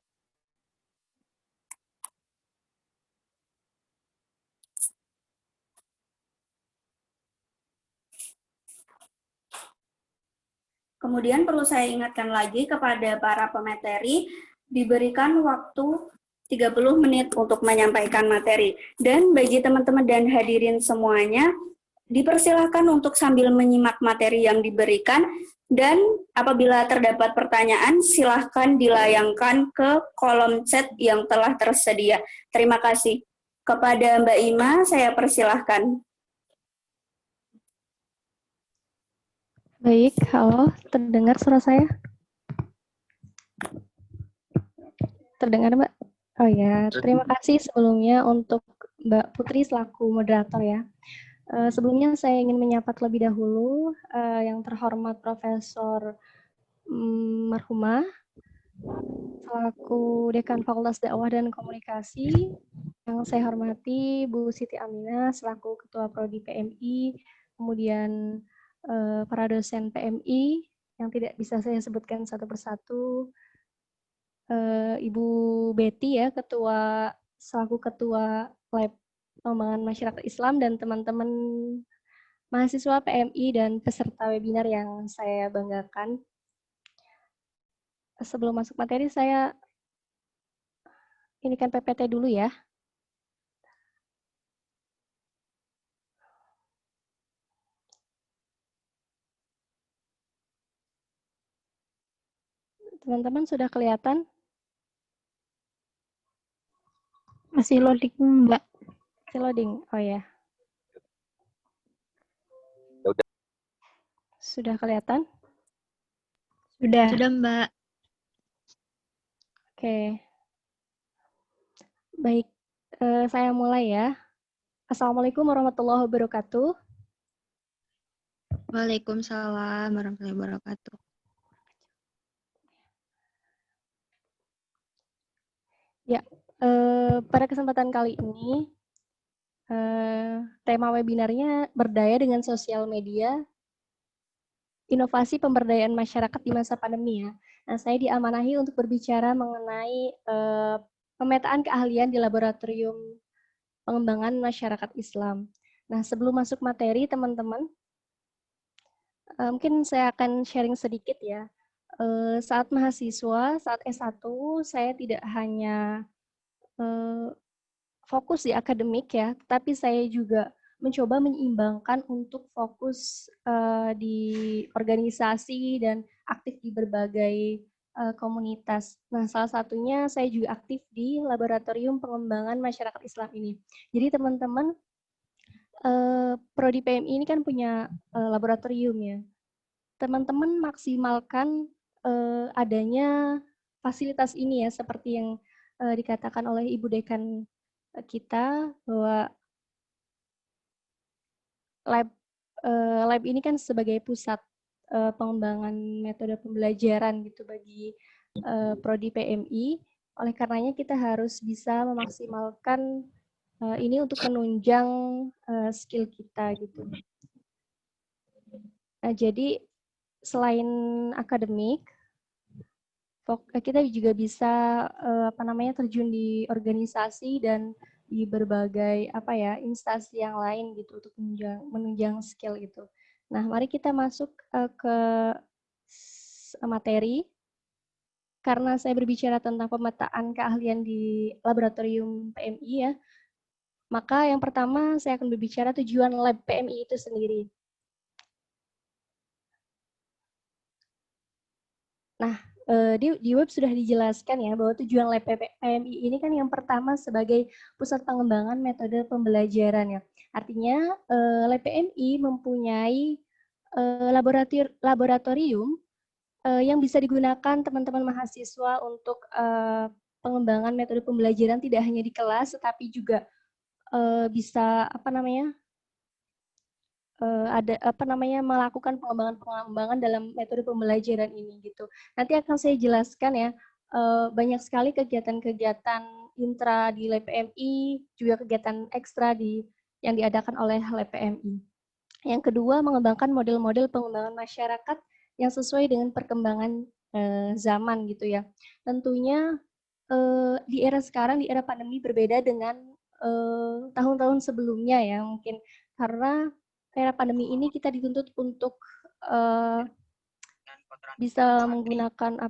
[SPEAKER 8] Kemudian perlu saya ingatkan lagi kepada para pemateri, diberikan waktu 30 menit untuk menyampaikan materi. Dan bagi teman-teman dan hadirin semuanya, dipersilakan untuk sambil menyimak materi yang diberikan, dan apabila terdapat pertanyaan, silahkan dilayangkan ke kolom chat yang telah tersedia. Terima kasih. Kepada Mbak Ima, saya persilahkan.
[SPEAKER 7] Baik, halo, terdengar suara saya? Terdengar, Mbak? Oh ya, terima kasih sebelumnya untuk Mbak Putri selaku moderator ya. Sebelumnya saya ingin menyapa terlebih dahulu yang terhormat Profesor Marhumah selaku Dekan Fakultas Dakwah dan Komunikasi, yang saya hormati Bu Siti Aminah selaku Ketua Prodi PMI, kemudian para dosen PMI yang tidak bisa saya sebutkan satu persatu, Ibu Betty ya, selaku Ketua Lab Pengembangan Masyarakat Islam, dan teman-teman mahasiswa PMI dan peserta webinar yang saya banggakan. Sebelum masuk materi, saya ini kan PPT dulu ya. Teman-teman sudah kelihatan?
[SPEAKER 10] Masih loading, Mbak.
[SPEAKER 7] Masih loading, oh ya. Sudah kelihatan?
[SPEAKER 10] Sudah, Mbak.
[SPEAKER 7] Oke. Baik, saya mulai ya. Assalamualaikum warahmatullahi wabarakatuh.
[SPEAKER 10] Waalaikumsalam warahmatullahi wabarakatuh.
[SPEAKER 7] Ya, pada kesempatan kali ini, tema webinarnya berdaya dengan sosial media, inovasi pemberdayaan masyarakat di masa pandemi ya. Nah, saya diamanahi untuk berbicara mengenai pemetaan keahlian di laboratorium pengembangan masyarakat Islam. Nah, sebelum masuk materi, teman-teman, mungkin saya akan sharing sedikit ya. Saat mahasiswa, saat S1, saya tidak hanya fokus di akademik ya, tapi saya juga mencoba menyeimbangkan untuk fokus di organisasi dan aktif di berbagai komunitas. Nah, salah satunya saya juga aktif di Laboratorium Pengembangan Masyarakat Islam ini. Jadi teman-teman, Prodi PMI ini kan punya laboratorium ya. Teman-teman maksimalkan adanya fasilitas ini ya, seperti yang dikatakan oleh Ibu Dekan kita bahwa lab ini kan sebagai pusat pengembangan metode pembelajaran gitu bagi Prodi PMI. Oleh karenanya kita harus bisa memaksimalkan ini untuk menunjang skill kita gitu. Nah, jadi selain akademik, kita juga bisa terjun di organisasi dan di berbagai instansi yang lain gitu untuk menunjang skill itu. Nah, mari kita masuk ke materi. Karena saya berbicara tentang pemetaan keahlian di laboratorium PMI ya, maka yang pertama saya akan berbicara tujuan lab PMI itu sendiri. Nah, di web sudah dijelaskan ya bahwa tujuan lab PMI ini kan yang pertama sebagai pusat pengembangan metode pembelajaran ya. Artinya lab PMI mempunyai laboratorium yang bisa digunakan teman-teman mahasiswa untuk pengembangan metode pembelajaran tidak hanya di kelas, tetapi juga bisa melakukan pengembangan dalam metode pembelajaran ini gitu. Nanti akan saya jelaskan ya, banyak sekali kegiatan-kegiatan intra di lab PMI, juga kegiatan ekstra yang diadakan oleh lab PMI. Yang kedua, mengembangkan model-model pengembangan masyarakat yang sesuai dengan perkembangan zaman gitu ya. Tentunya di era sekarang, di era pandemi berbeda dengan tahun-tahun sebelumnya ya, mungkin karena era pandemi ini kita dituntut untuk bisa menggunakan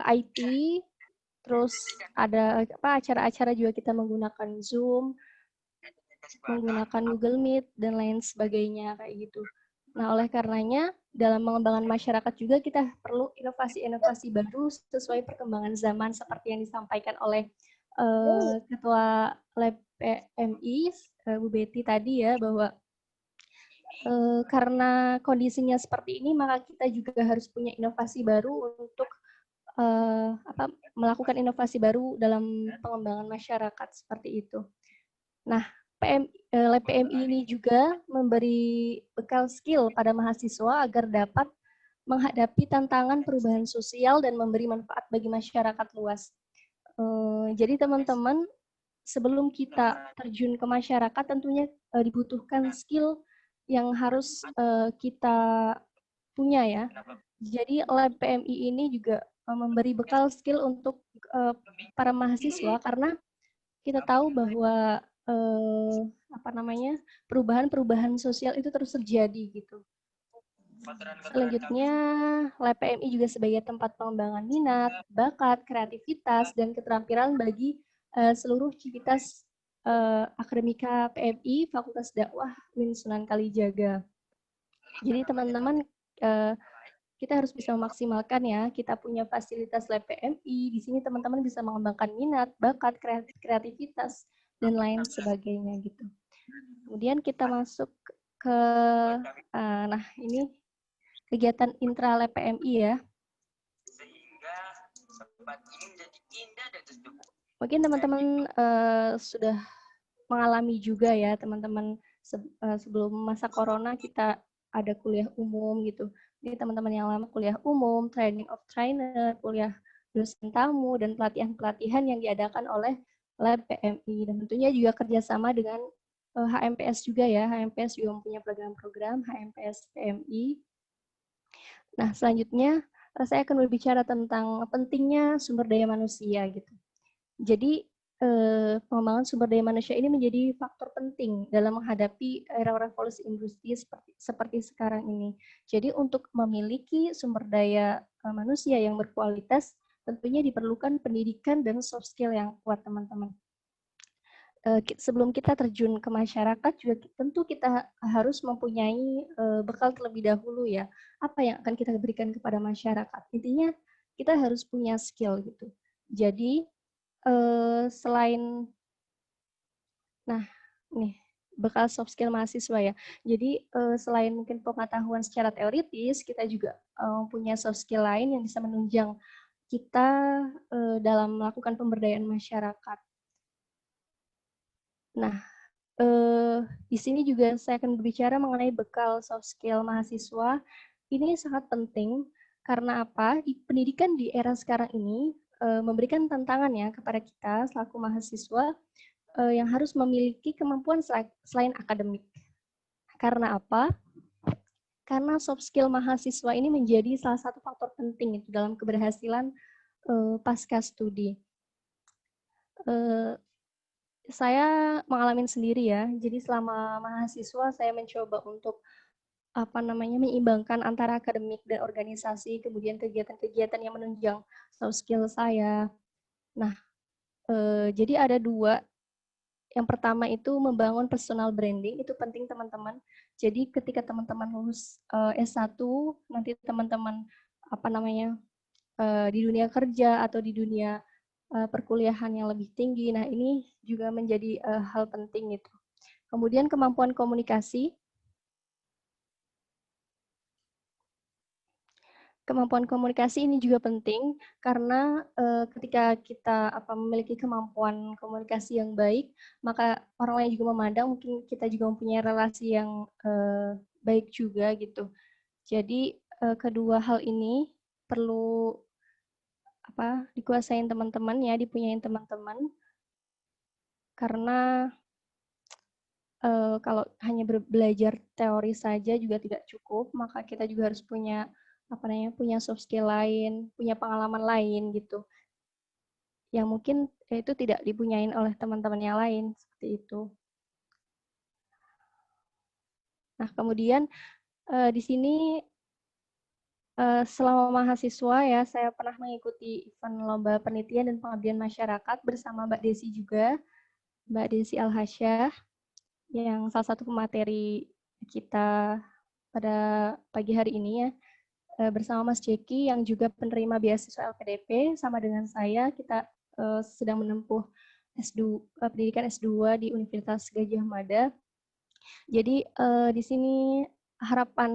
[SPEAKER 7] IT, terus ada acara-acara juga kita menggunakan Zoom, menggunakan Google Meet dan lain sebagainya kayak gitu. Nah, oleh karenanya dalam mengembangkan masyarakat juga kita perlu inovasi-inovasi baru sesuai perkembangan zaman seperti yang disampaikan oleh Ketua Lab PMI, Bu Betty tadi ya, bahwa karena kondisinya seperti ini, maka kita juga harus punya inovasi baru untuk melakukan inovasi baru dalam pengembangan masyarakat seperti itu. Nah, Lab PMI ini juga memberi bekal skill pada mahasiswa agar dapat menghadapi tantangan perubahan sosial dan memberi manfaat bagi masyarakat luas. Jadi teman-teman, sebelum kita terjun ke masyarakat tentunya dibutuhkan skill yang harus kita punya ya. Jadi Lab PMI ini juga memberi bekal skill untuk para mahasiswa karena kita tahu bahwa perubahan-perubahan sosial itu terus terjadi gitu. Selanjutnya, Lab PMI juga sebagai tempat pengembangan minat, bakat, kreativitas, dan keterampilan bagi seluruh civitas akademika PMI, Fakultas Dakwah UIN Sunan Kalijaga. Jadi teman-teman, kita harus bisa memaksimalkan ya, kita punya fasilitas Lab PMI, di sini teman-teman bisa mengembangkan minat, bakat, kreativitas, dan lain sebagainya gitu. Kemudian kita masuk ke, ini kegiatan intra Lab PMI ya. Mungkin teman-teman sudah mengalami juga ya, teman-teman sebelum masa corona kita ada kuliah umum gitu. Jadi teman-teman yang lama kuliah umum, training of trainer, kuliah dosen tamu, dan pelatihan-pelatihan yang diadakan oleh Lab PMI. Dan tentunya juga kerjasama dengan HMPS juga ya. HMPS juga mempunyai program-program HMPS PMI. Nah, selanjutnya saya akan berbicara tentang pentingnya sumber daya manusia gitu. Jadi pengembangan sumber daya manusia ini menjadi faktor penting dalam menghadapi era revolusi industri seperti sekarang ini. Jadi untuk memiliki sumber daya manusia yang berkualitas, tentunya diperlukan pendidikan dan soft skill yang kuat, teman-teman. Sebelum kita terjun ke masyarakat juga tentu kita harus mempunyai bekal terlebih dahulu ya. Apa yang akan kita berikan kepada masyarakat? Intinya kita harus punya skill gitu. Jadi selain, nah nih bekal soft skill mahasiswa ya. Jadi selain mungkin pengetahuan secara teoritis, kita juga punya soft skill lain yang bisa menunjang kita dalam melakukan pemberdayaan masyarakat. Nah, di sini juga saya akan berbicara mengenai bekal soft skill mahasiswa. Ini sangat penting karena apa? Di pendidikan di era sekarang ini memberikan tantangan ya kepada kita selaku mahasiswa yang harus memiliki kemampuan selain akademik. Karena apa? Karena soft skill mahasiswa ini menjadi salah satu faktor penting itu dalam keberhasilan pasca studi. Saya mengalami sendiri ya. Jadi selama mahasiswa saya mencoba untuk menyeimbangkan antara akademik dan organisasi, kemudian kegiatan-kegiatan yang menunjang soft skill saya. Nah, jadi ada dua. Yang pertama itu membangun personal branding, itu penting teman-teman. Jadi ketika teman-teman lulus S1, nanti teman-teman di dunia kerja atau di dunia perkuliahan yang lebih tinggi. Nah, ini juga menjadi hal penting itu. Kemudian kemampuan komunikasi. Kemampuan komunikasi ini juga penting karena ketika kita memiliki kemampuan komunikasi yang baik, maka orang lain juga memandang mungkin kita juga mempunyai relasi yang baik juga gitu. Jadi kedua hal ini perlu dikuasain teman-teman ya, dipunyain teman-teman. Karena kalau hanya belajar teori saja juga tidak cukup, maka kita juga harus punya punya soft skill lain, punya pengalaman lain gitu. Yang mungkin itu tidak dipunyain oleh teman-teman yang lain seperti itu. Nah, kemudian di sini selama mahasiswa ya, saya pernah mengikuti event lomba penelitian dan pengabdian masyarakat bersama Mbak Desi juga, Mbak Desi Alhasyah, yang salah satu pemateri kita pada pagi hari ini ya, bersama Mas Jeki yang juga penerima beasiswa LPDP, sama dengan saya, kita sedang menempuh pendidikan S2 di Universitas Gadjah Mada. Jadi di sini harapan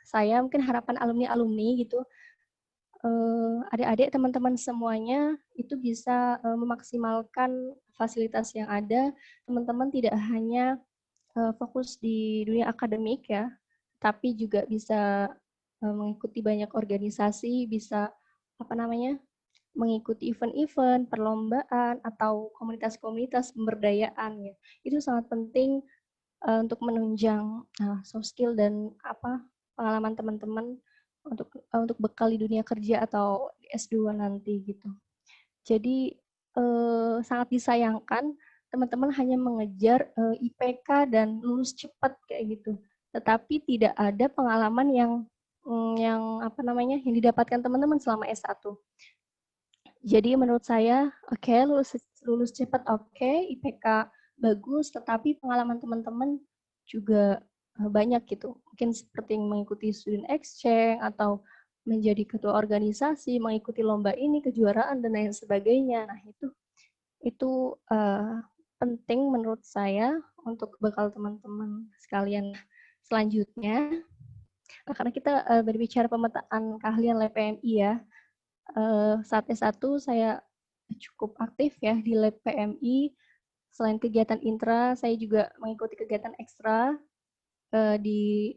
[SPEAKER 7] saya, mungkin harapan alumni-alumni gitu, adik-adik teman-teman semuanya itu bisa memaksimalkan fasilitas yang ada. Teman-teman tidak hanya fokus di dunia akademik ya, tapi juga bisa mengikuti banyak organisasi, bisa mengikuti event-event, perlombaan atau komunitas-komunitas pemberdayaan ya. Itu sangat penting untuk menunjang soft skill dan pengalaman teman-teman untuk bekal di dunia kerja atau S2 nanti gitu. Jadi sangat disayangkan teman-teman hanya mengejar IPK dan lulus cepat kayak gitu. Tetapi tidak ada pengalaman yang didapatkan teman-teman selama S1. Jadi menurut saya, lulus cepat IPK bagus, tetapi pengalaman teman-teman juga banyak gitu. Mungkin seperti mengikuti student exchange atau menjadi ketua organisasi, mengikuti lomba ini, kejuaraan dan lain sebagainya. Nah, itu penting menurut saya untuk bekal teman-teman sekalian selanjutnya. Karena kita berbicara pemetaan keahlian lab PMI ya. Saat S1 saya cukup aktif ya di lab PMI. Selain kegiatan intra, saya juga mengikuti kegiatan ekstra di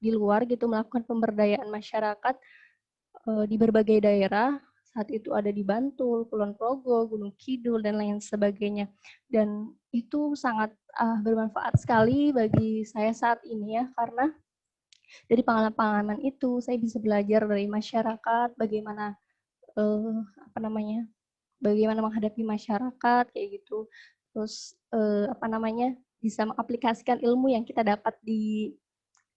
[SPEAKER 7] luar gitu, melakukan pemberdayaan masyarakat di berbagai daerah. Saat itu ada di Bantul, Kulon Progo, Gunung Kidul dan lain sebagainya. Dan itu sangat bermanfaat sekali bagi saya saat ini ya, karena dari pengalaman-pengalaman itu saya bisa belajar dari masyarakat bagaimana bagaimana menghadapi masyarakat kayak gitu. Terus bisa mengaplikasikan ilmu yang kita dapat di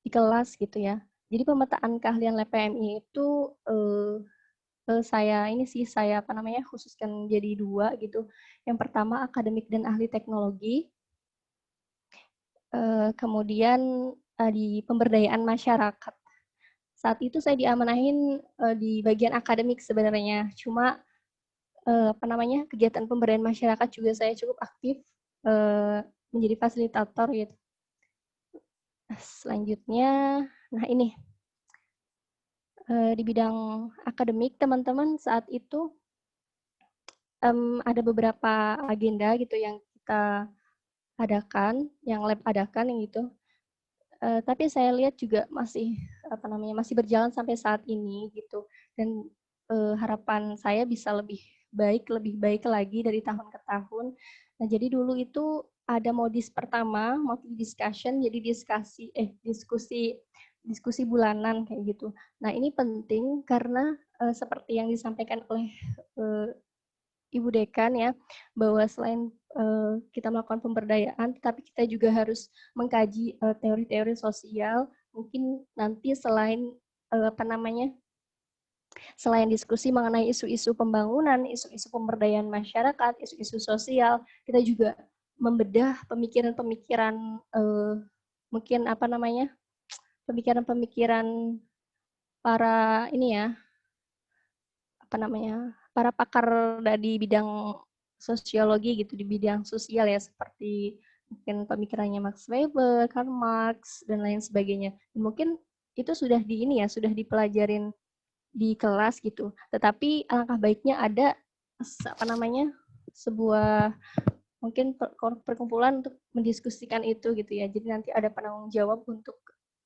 [SPEAKER 7] kelas gitu ya. Jadi pemetaan keahlian lab PMI itu saya khususkan jadi dua gitu. Yang pertama akademik dan ahli teknologi. Kemudian di pemberdayaan masyarakat. Saat itu saya diamanahin di bagian akademik sebenarnya. Cuma kegiatan pemberdayaan masyarakat juga saya cukup aktif menjadi fasilitator gitu. Selanjutnya, nah ini di bidang akademik teman-teman saat itu ada beberapa agenda gitu yang kita adakan, yang lab adakan yang gitu. Tapi saya lihat juga masih masih berjalan sampai saat ini gitu. Dan harapan saya bisa lebih baik lagi dari tahun ke tahun. Nah, jadi dulu itu ada modis pertama, monthly discussion, jadi diskusi bulanan kayak gitu. Nah, ini penting karena seperti yang disampaikan oleh Ibu Dekan ya, bahwa selain kita melakukan pemberdayaan, tetapi kita juga harus mengkaji teori-teori sosial. Mungkin nanti selain selain diskusi mengenai isu-isu pembangunan, isu-isu pemberdayaan masyarakat, isu-isu sosial, kita juga membedah pemikiran-pemikiran mungkin pemikiran-pemikiran para ini ya, para pakar di bidang sosiologi gitu, di bidang sosial ya, seperti mungkin pemikirannya Max Weber, Karl Marx, dan lain sebagainya. Dan mungkin itu sudah sudah dipelajarin di kelas gitu. Tetapi alangkah baiknya ada sebuah mungkin perkumpulan untuk mendiskusikan itu gitu ya. Jadi nanti ada penanggung jawab untuk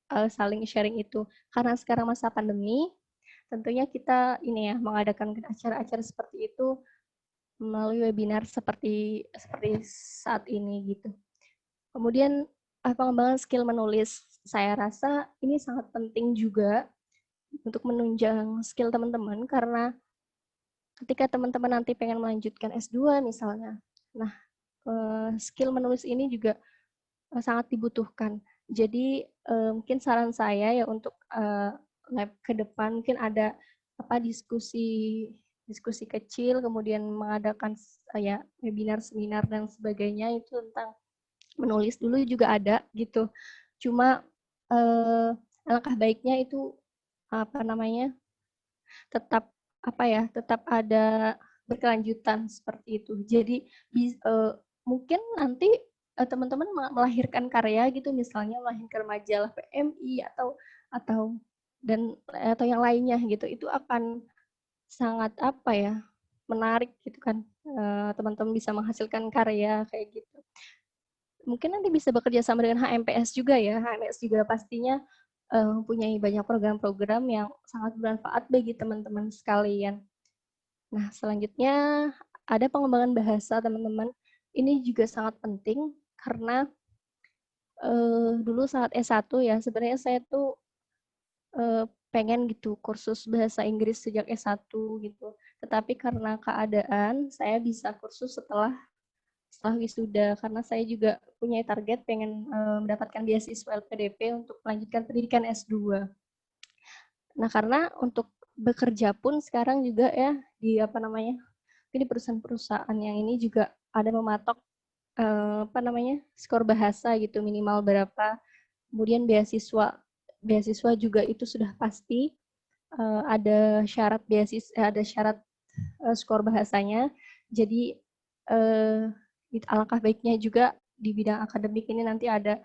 [SPEAKER 7] saling sharing itu. Karena sekarang masa pandemi, tentunya kita mengadakan acara-acara seperti itu melalui webinar seperti saat ini gitu. Kemudian pengembangan skill menulis, saya rasa ini sangat penting juga untuk menunjang skill teman-teman, karena ketika teman-teman nanti pengen melanjutkan S2 misalnya, nah skill menulis ini juga sangat dibutuhkan. Jadi mungkin saran saya ya untuk lab ke depan mungkin ada diskusi kecil, kemudian mengadakan webinar, seminar dan sebagainya itu tentang menulis dulu juga ada gitu. Cuma alangkah baiknya itu tetap ada berkelanjutan seperti itu. Jadi mungkin nanti teman-teman melahirkan karya gitu, misalnya melahirkan majalah PMI atau yang lainnya gitu, itu akan sangat menarik gitu kan, teman-teman bisa menghasilkan karya kayak gitu. Mungkin nanti bisa bekerja sama dengan HMPS juga ya. HMPS juga pastinya mempunyai banyak program-program yang sangat bermanfaat bagi teman-teman sekalian. Nah, selanjutnya ada pengembangan bahasa, teman-teman. Ini juga sangat penting karena dulu saat S1 ya, sebenarnya saya tuh pengen gitu kursus bahasa Inggris sejak S1 gitu. Tetapi karena keadaan saya bisa kursus setelah wisuda, karena saya juga punya target pengen mendapatkan beasiswa LPDP untuk melanjutkan pendidikan S2. Nah, karena untuk bekerja pun sekarang juga ya di di perusahaan-perusahaan yang ini juga ada mematok skor bahasa gitu, minimal berapa. Kemudian beasiswa juga itu sudah pasti ada syarat skor bahasanya. Jadi alangkah baiknya juga di bidang akademik ini nanti ada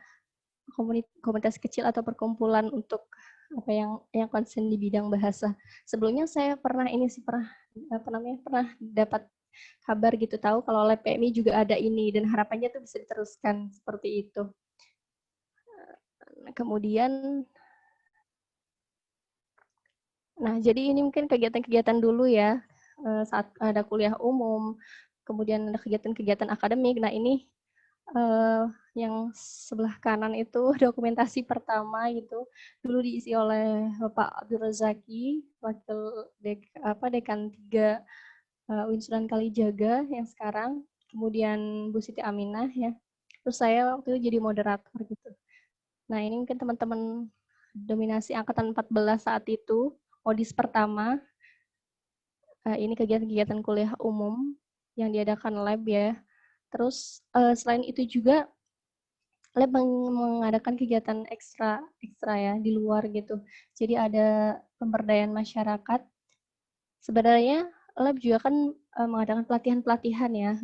[SPEAKER 7] komunitas kecil atau perkumpulan untuk yang concern di bidang bahasa. Sebelumnya saya pernah dapat kabar gitu, tahu kalau lab PMI juga ada ini, dan harapannya tuh bisa diteruskan seperti itu. Kemudian jadi ini mungkin kegiatan-kegiatan dulu ya saat ada kuliah umum, kemudian ada kegiatan-kegiatan akademik. Nah, ini yang sebelah kanan itu dokumentasi pertama gitu. Dulu diisi oleh Bapak Abdul Razaki, wakil dekan 3 UIN Sunan Kalijaga yang sekarang. Kemudian Bu Siti Aminah ya. Terus saya waktu itu jadi moderator gitu. Nah, ini mungkin teman-teman dominasi angkatan 14 saat itu, modis pertama. Ini kegiatan-kegiatan kuliah umum yang diadakan lab ya. Terus selain itu juga lab mengadakan kegiatan ekstra ya di luar gitu. Jadi ada pemberdayaan masyarakat. Sebenarnya lab juga kan mengadakan pelatihan-pelatihan ya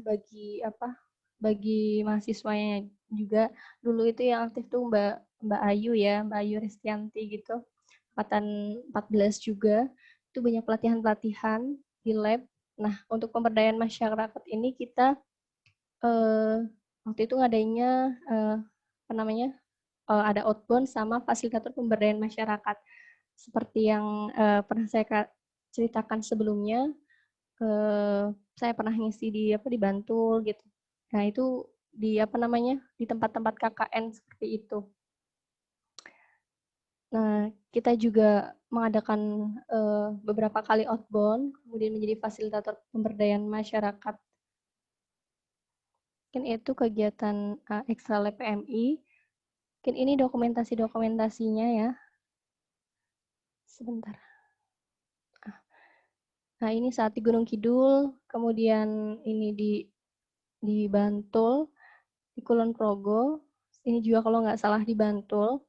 [SPEAKER 7] bagi mahasiswanya. juga dulu itu yang aktif tuh Mbak Ayu ya, Mbak Ayu Ristianti gitu. Angkatan 14 juga. Itu banyak pelatihan-pelatihan di lab. Nah, untuk pemberdayaan masyarakat ini kita waktu itu ngadainnya ada outbound sama fasilitator pemberdayaan masyarakat. Seperti yang pernah saya ceritakan sebelumnya, saya pernah ngisi di Bantul gitu. Nah, itu di di tempat-tempat KKN seperti itu. Nah, kita juga mengadakan beberapa kali outbound, kemudian menjadi fasilitator pemberdayaan masyarakat. Mungkin itu kegiatan ekstra lab PMI. Mungkin ini dokumentasinya ya. Sebentar. Nah, ini saat di Gunung Kidul, kemudian ini di Bantul, di Kulon Progo, ini juga kalau nggak salah di Bantul.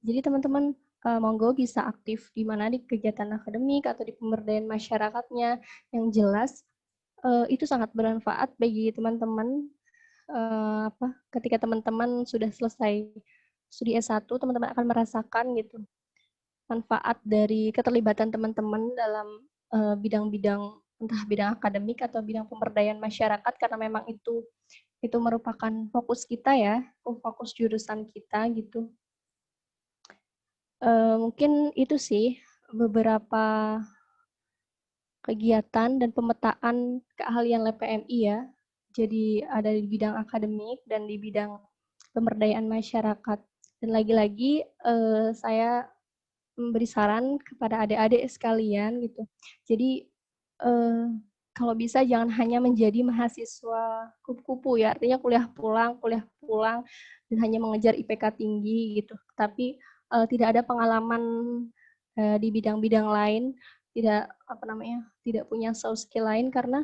[SPEAKER 7] Jadi teman-teman monggo bisa aktif di mana di kegiatan akademik atau di pemberdayaan masyarakatnya. Yang jelas itu sangat bermanfaat bagi teman-teman ketika teman-teman sudah selesai studi S1, teman-teman akan merasakan gitu manfaat dari keterlibatan teman-teman dalam bidang-bidang entah bidang akademik atau bidang pemberdayaan masyarakat, karena memang itu merupakan fokus kita ya, fokus jurusan kita gitu. Mungkin itu sih beberapa kegiatan dan pemetaan keahlian lab PMI ya. Jadi ada di bidang akademik dan di bidang pemberdayaan masyarakat. Dan lagi-lagi saya memberi saran kepada adik-adik sekalian gitu. Jadi kalau bisa jangan hanya menjadi mahasiswa kupu-kupu ya, artinya kuliah pulang dan hanya mengejar IPK tinggi gitu. Tapi tidak ada pengalaman di bidang-bidang lain, tidak punya soft skill lain, karena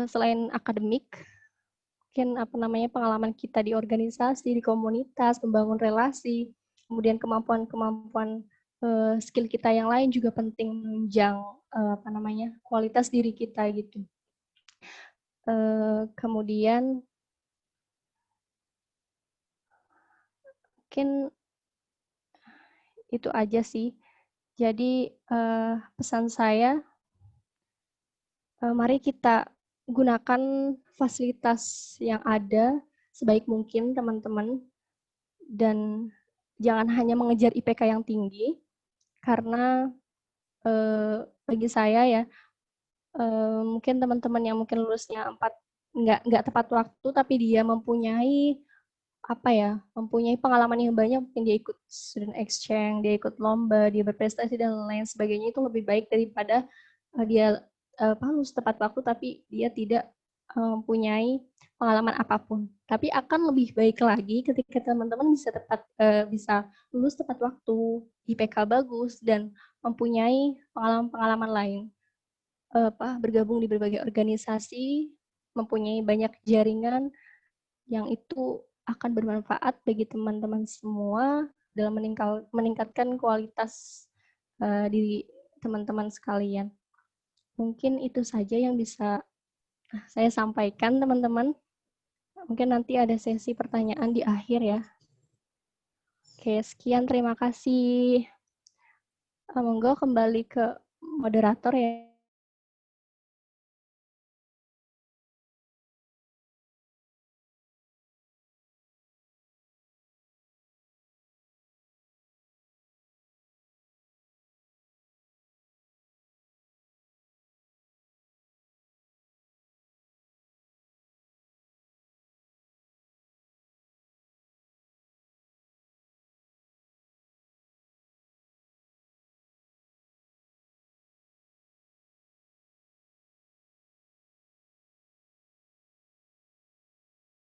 [SPEAKER 7] selain akademik, mungkin pengalaman kita di organisasi, di komunitas, membangun relasi, kemudian kemampuan skill kita yang lain juga penting menunjang kualitas diri kita gitu. Kemudian mungkin itu aja sih. Jadi pesan saya, mari kita gunakan fasilitas yang ada sebaik mungkin teman-teman, dan jangan hanya mengejar IPK yang tinggi, karena bagi saya ya, mungkin teman-teman yang mungkin lulusnya nggak tepat waktu, tapi dia mempunyai pengalaman yang banyak, mungkin dia ikut student exchange, dia ikut lomba, dia berprestasi dan lain sebagainya, itu lebih baik daripada dia lulus tepat waktu tapi dia tidak mempunyai pengalaman apapun. Tapi akan lebih baik lagi ketika teman-teman bisa lulus tepat waktu, IPK bagus, dan mempunyai pengalaman-pengalaman lain. Bergabung di berbagai organisasi, mempunyai banyak jaringan yang itu akan bermanfaat bagi teman-teman semua dalam meningkatkan kualitas diri teman-teman sekalian. Mungkin itu saja yang bisa saya sampaikan, teman-teman. Mungkin nanti ada sesi pertanyaan di akhir ya. Oke, sekian, terima kasih. Monggo kembali ke moderator ya.